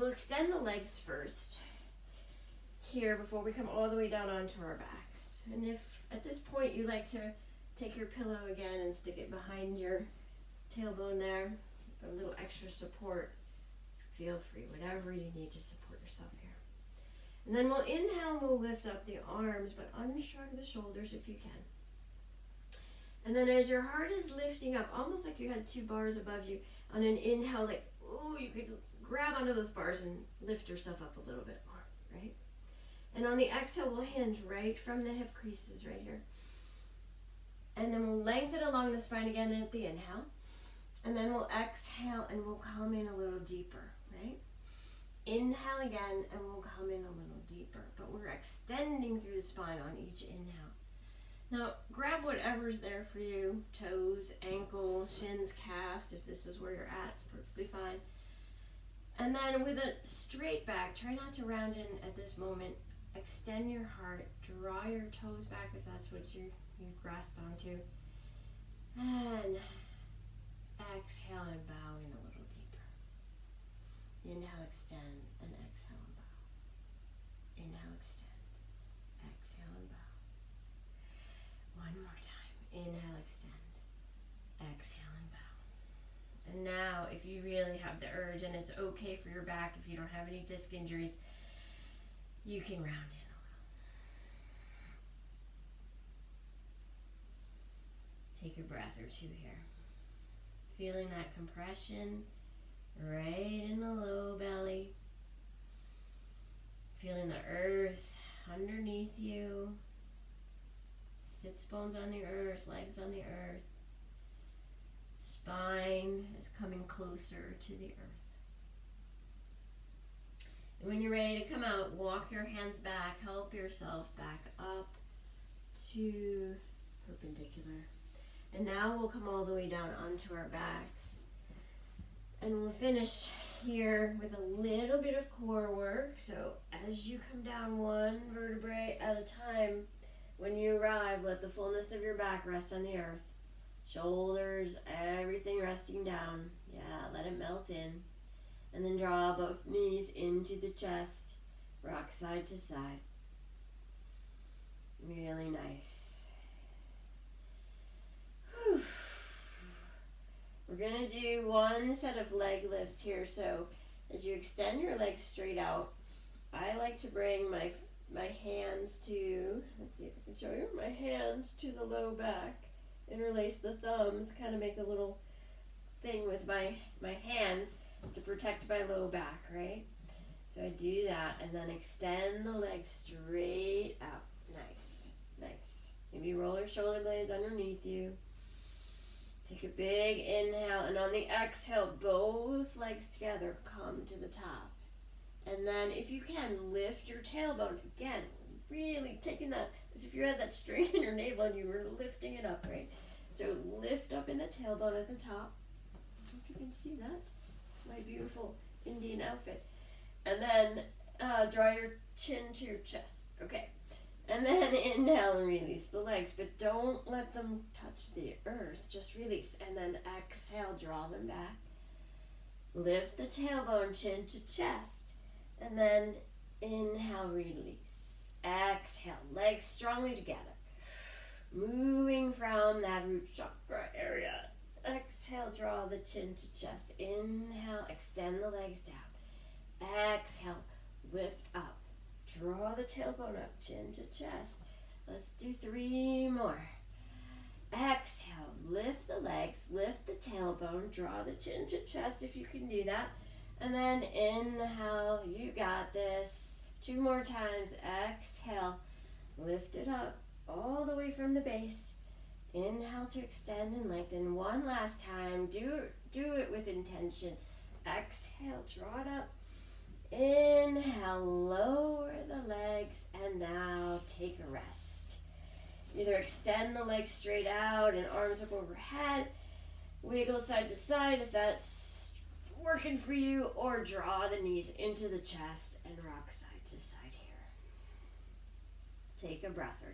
extend the legs first here before we come all the way down onto our backs. And if at this point you like to take your pillow again and stick it behind your tailbone there, a little extra support, feel free, whatever you need to support yourself here. And then we'll inhale and we'll lift up the arms, but unshrug the shoulders if you can. And then as your heart is lifting up, almost like you had 2 bars above you, on an inhale, like, ooh, you could grab onto those bars and lift yourself up a little bit more, right? And on the exhale, we'll hinge right from the hip creases right here. And then we'll lengthen along the spine again at the inhale. And then we'll exhale and we'll come in a little deeper, right? Inhale again and we'll come in a little deeper. But we're extending through the spine on each inhale. Now, grab whatever's there for you. Toes, ankle, shins, calves. If this is where you're at, it's perfectly fine. And then with a straight back, try not to round in at this moment. Extend your heart. Draw your toes back if that's what you've grasped onto. And exhale and bow in a little deeper. Inhale, extend, and exhale and bow. Inhale, extend, exhale and bow. One more time. Inhale, extend, exhale and bow. And now, if you really have the urge, and it's okay for your back if you don't have any disc injuries, you can round in a little. Take a breath or two here. Feeling that compression right in the low belly. Feeling the earth underneath you. Sits bones on the earth, legs on the earth. Spine is coming closer to the earth. And when you're ready to come out, walk your hands back, help yourself back up to perpendicular. And now we'll come all the way down onto our backs. And we'll finish here with a little bit of core work. So as you come down one vertebrae at a time, when you arrive, let the fullness of your back rest on the earth. Shoulders, everything resting down. Yeah, let it melt in. And then draw both knees into the chest. Rock side to side. Really nice. Whew. We're going to do one set of leg lifts here. So as you extend your legs straight out, I like to bring my hands to, let's see if I can show you, my hands to the low back. Interlace the thumbs, kind of make a little thing with my hands to protect my low back, right? So I do that and then extend the legs straight out. Nice, nice. Maybe roll your shoulder blades underneath you. Take a big inhale, and on the exhale, both legs together come to the top. And then if you can, lift your tailbone. Again, really taking that, as if you had that strain in your navel and you were lifting it up, right? So lift up in the tailbone at the top. I hope you can see that. My beautiful Indian outfit. And then draw your chin to your chest. Okay. And then inhale and release the legs, but don't let them touch the earth. Just release. And then exhale, draw them back. Lift the tailbone, chin to chest. And then inhale, release. Exhale, legs strongly together. Moving from that root chakra area. Exhale, draw the chin to chest. Inhale, extend the legs down. Exhale, lift up. Draw the tailbone up, chin to chest. Let's do 3 more. Exhale, lift the legs, lift the tailbone, draw the chin to chest if you can do that. And then inhale, you got this. 2 more times. Exhale, lift it up all the way from the base. Inhale to extend and lengthen. One last time. Do it with intention. Exhale, draw it up. Inhale, lower the legs, and now take a rest. Either extend the legs straight out and arms up overhead, wiggle side to side if that's working for you, or draw the knees into the chest and rock side to side here. Take a breath or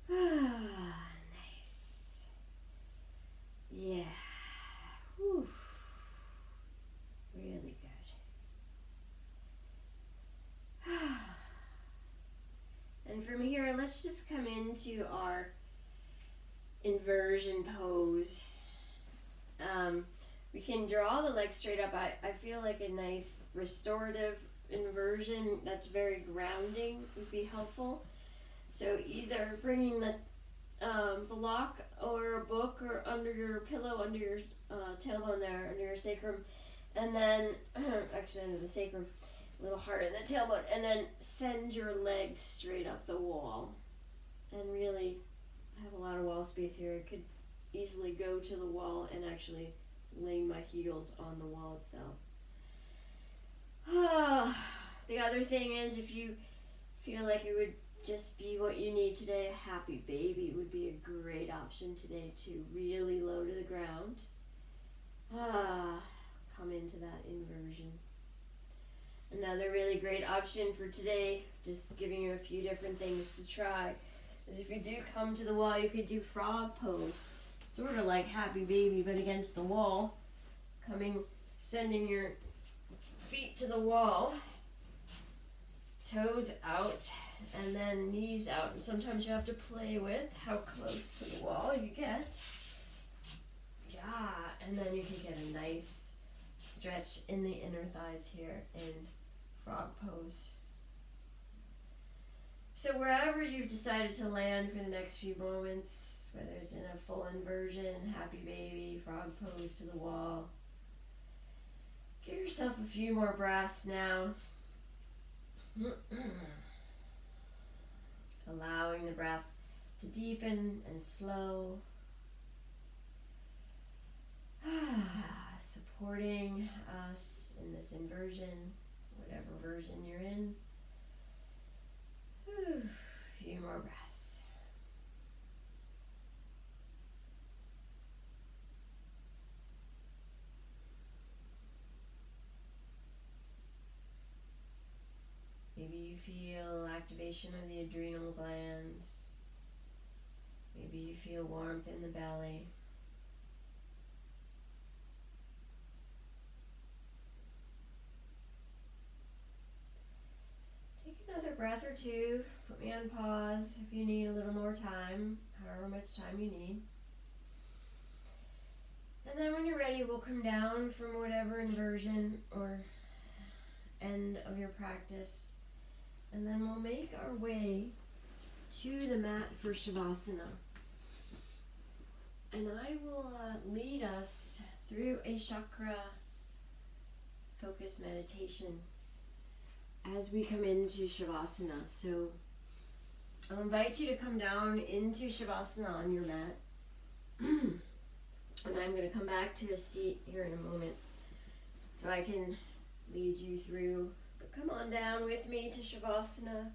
2. Nice. Yeah. Whew. Really good. into our inversion pose. We can draw the legs straight up. I feel like a nice restorative inversion that's very grounding would be helpful. So either bringing the block or a book or under your pillow, under your tailbone there, under your sacrum, and then actually under the sacrum, a little harder in the tailbone, and then send your legs straight up the wall. And really, I have a lot of wall space here. I could easily go to the wall and actually lay my heels on the wall itself. The other thing is, if you feel like it would just be what you need today, a happy baby would be a great option today to really low to the ground. Come into that inversion. Another really great option for today, just giving you a few different things to try, is if you do come to the wall, you could do frog pose. Sort of like happy baby, but against the wall. Sending your feet to the wall, toes out, and then knees out. And sometimes you have to play with how close to the wall you get. Yeah, and then you can get a nice stretch in the inner thighs here in frog pose. So wherever you've decided to land for the next few moments, whether it's in a full inversion, happy baby, frog pose to the wall, give yourself a few more breaths now. Allowing the breath to deepen and slow. Supporting us in this inversion, whatever version you're in. A few more breaths. Maybe you feel activation of the adrenal glands. Maybe you feel warmth in the belly. Take another breath or two. Put me on pause if you need a little more time, however much time you need. And then when you're ready, we'll come down from whatever inversion or end of your practice. And then we'll make our way to the mat for Shavasana. And I will lead us through a chakra focused meditation as we come into Shavasana. So I'll invite you to come down into Shavasana on your mat. And I'm going to come back to a seat here in a moment so I can lead you through. But come on down with me to Shavasana.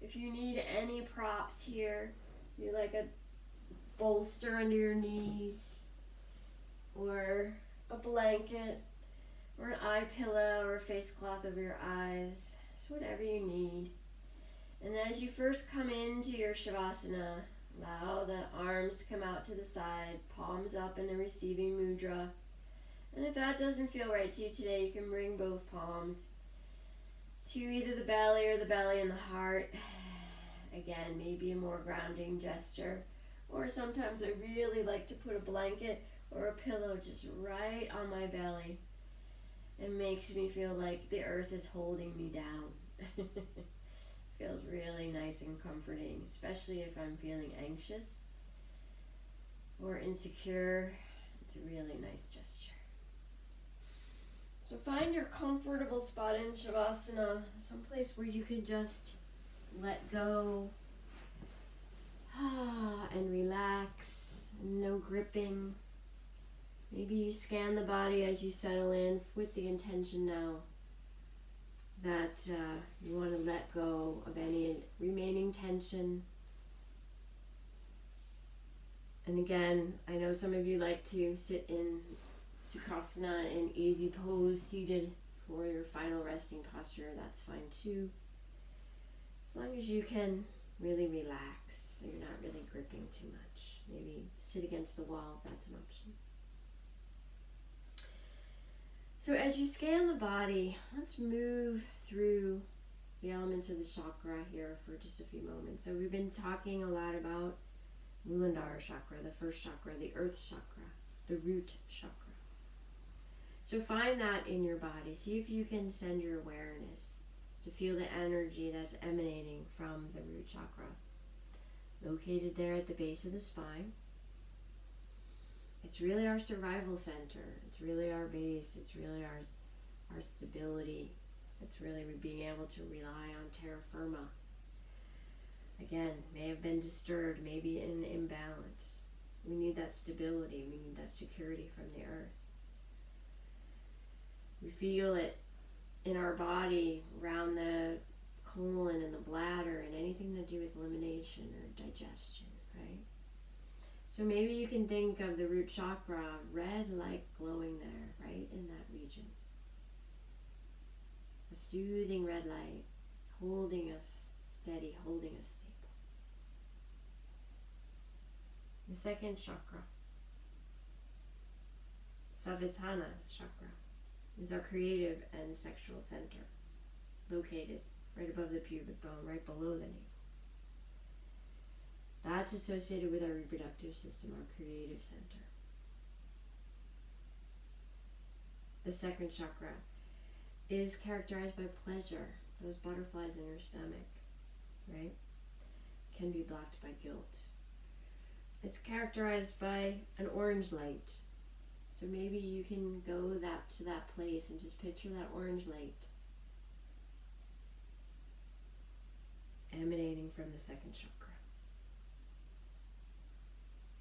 If you need any props here, you like a bolster under your knees, or a blanket, or an eye pillow, or a face cloth over your eyes. It's whatever you need. And as you first come into your Shavasana, allow the arms to come out to the side, palms up in a receiving mudra. And if that doesn't feel right to you today, you can bring both palms to either the belly or the belly and the heart. Again, maybe a more grounding gesture. Or sometimes I really like to put a blanket or a pillow just right on my belly. It makes me feel like the earth is holding me down. Feels really nice and comforting, especially if I'm feeling anxious or insecure. It's a really nice gesture. So find your comfortable spot in Shavasana, someplace where you can just let go and relax, no gripping. Maybe you scan the body as you settle in with the intention now that you want to let go of any remaining tension. And again, I know some of you like to sit in Sukhasana in easy pose, seated for your final resting posture. That's fine too. As long as you can really relax, so you're not really gripping too much. Maybe sit against the wall if that's an option. So as you scan the body, let's move through the elements of the chakra here for just a few moments. So we've been talking a lot about Muladhara chakra, the first chakra, the earth chakra, the root chakra. So find that in your body. See if you can send your awareness to feel the energy that's emanating from the root chakra, located there at the base of the spine. It's really our survival center. It's really our base. It's really our stability. It's really being able to rely on terra firma. Again, may have been disturbed, maybe in imbalance. We need that stability. We need that security from the earth. We feel it in our body, around the colon and the bladder, and anything to do with elimination or digestion, right? So maybe you can think of the root chakra, red light glowing there, right in that region. A soothing red light, holding us steady, holding us stable. The second chakra, Savitana chakra, is our creative and sexual center, located right above the pubic bone, right below the navel. That's associated with our reproductive system, our creative center. The second chakra is characterized by pleasure, those butterflies in your stomach, right? Can be blocked by guilt. It's characterized by an orange light. So maybe you can go to that place and just picture that orange light emanating from the second chakra.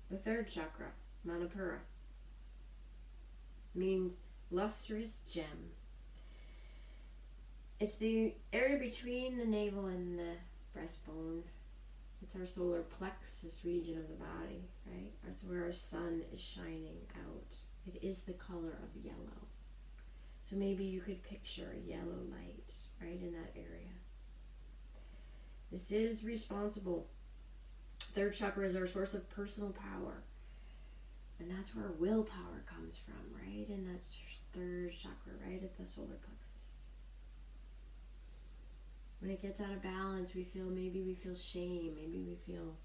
The third chakra, Manipura, means lustrous gem. It's the area between the navel and the breastbone. It's our solar plexus region of the body, right? It's where our sun is shining out. It is the color of yellow. So maybe you could picture a yellow light right in that area. This is responsible. Third chakra is our source of personal power. And that's where willpower comes from, right? In that third chakra, right at the solar plexus. When it gets out of balance, maybe we feel shame, maybe we feel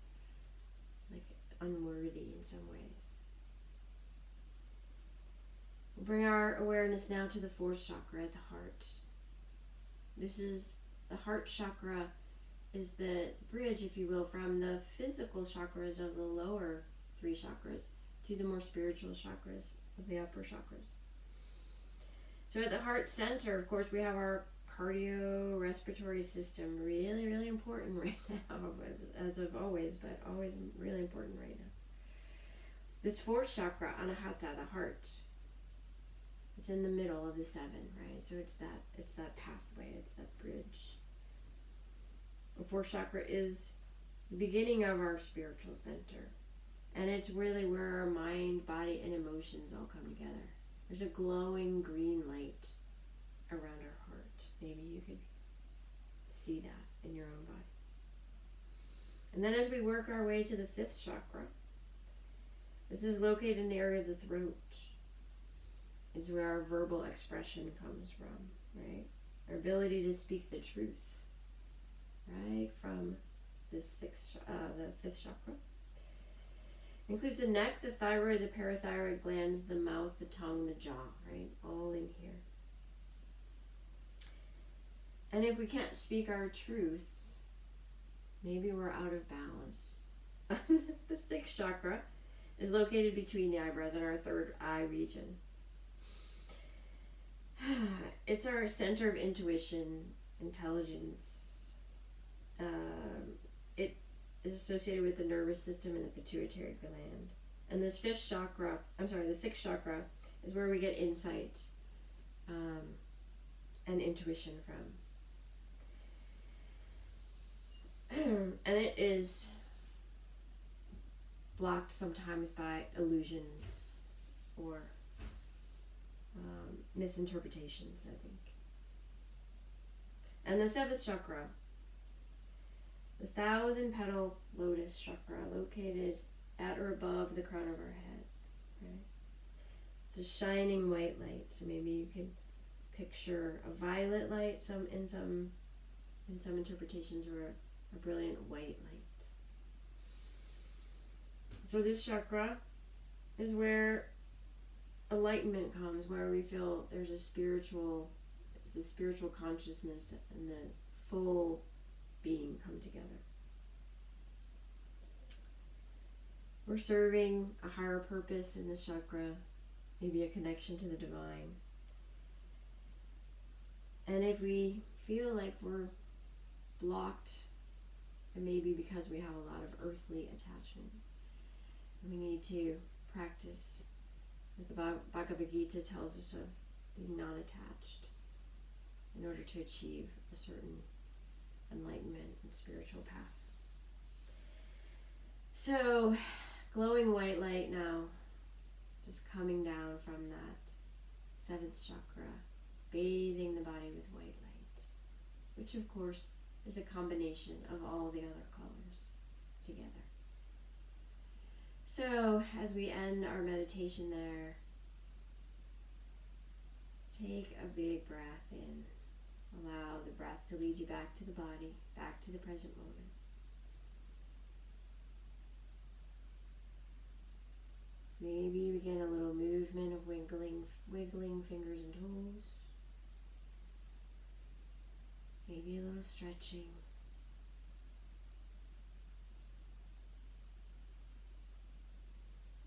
like unworthy in some ways. We'll bring our awareness now to the fourth chakra at the heart. This is the heart chakra, is the bridge, if you will, from the physical chakras of the lower three chakras to the more spiritual chakras of the upper chakras. So at the heart center, of course, we have our cardiorespiratory system, really, really important right now, as of always, but always really important right now. This fourth chakra, Anahata, the heart, it's in the middle of the seven, right? So it's that pathway, it's that bridge. The fourth chakra is the beginning of our spiritual center, and it's really where our mind, body, and emotions all come together. There's a glowing green light around our heart. Maybe you could see that in your own body. And then as we work our way to the fifth chakra, this is located in the area of the throat. It's where our verbal expression comes from, right? Our ability to speak the truth, right? From the fifth chakra. Includes the neck, the thyroid, the parathyroid glands, the mouth, the tongue, the jaw, right? All in here. And if we can't speak our truth, maybe we're out of balance. The sixth chakra is located between the eyebrows and our third eye region. It's our center of intuition, intelligence. It is associated with the nervous system and the pituitary gland. And the sixth chakra is where we get insight and intuition from. And it is blocked sometimes by illusions or misinterpretations, I think. And the seventh chakra, the 1,000-petal lotus chakra, located at or above the crown of our head, right? It's a shining white light, so maybe you can picture a violet light in some In some interpretations, we're a brilliant white light. So this chakra is where enlightenment comes, where we feel there's the spiritual consciousness and the full being come together. We're serving a higher purpose in this chakra, maybe a connection to the divine. And if we feel like we're blocked, it may be because we have a lot of earthly attachment. We need to practice what the Bhagavad Gita tells us of being non-attached in order to achieve a certain enlightenment and spiritual path. So, glowing white light now, just coming down from that seventh chakra, bathing the body with white light, which of course is a combination of all the other colors together. So, as we end our meditation there, take a big breath in. Allow the breath to lead you back to the body, back to the present moment. Maybe begin a little movement of wiggling fingers and toes. Maybe a little stretching.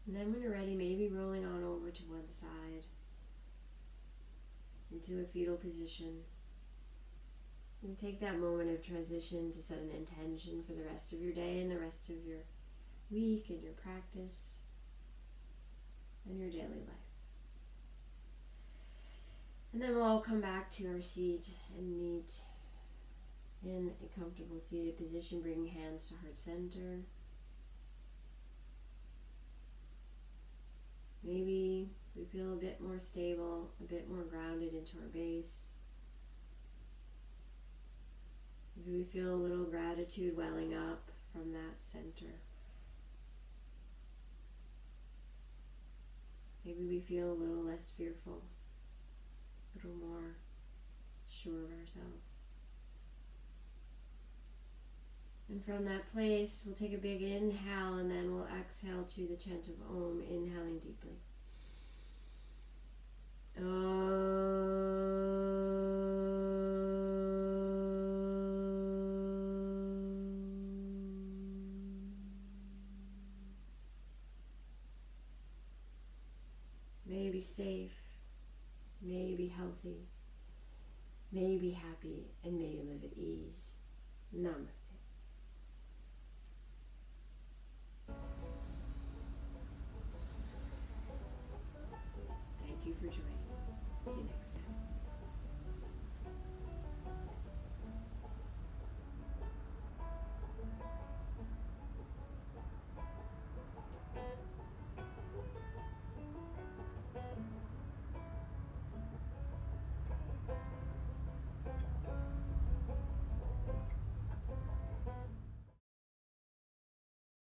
And then when you're ready, maybe rolling on over to one side into a fetal position. And take that moment of transition to set an intention for the rest of your day and the rest of your week and your practice and your daily life. And then we'll all come back to our seat and meet in a comfortable seated position, bringing hands to heart center. Maybe we feel a bit more stable, a bit more grounded into our base. Maybe we feel a little gratitude welling up from that center. Maybe we feel a little less fearful, a little more sure of ourselves. And from that place, we'll take a big inhale and then we'll exhale to the chant of Om, inhaling deeply. May you be safe, may you be healthy, may you be happy, and may you live at ease. Namaste. Thank you for joining.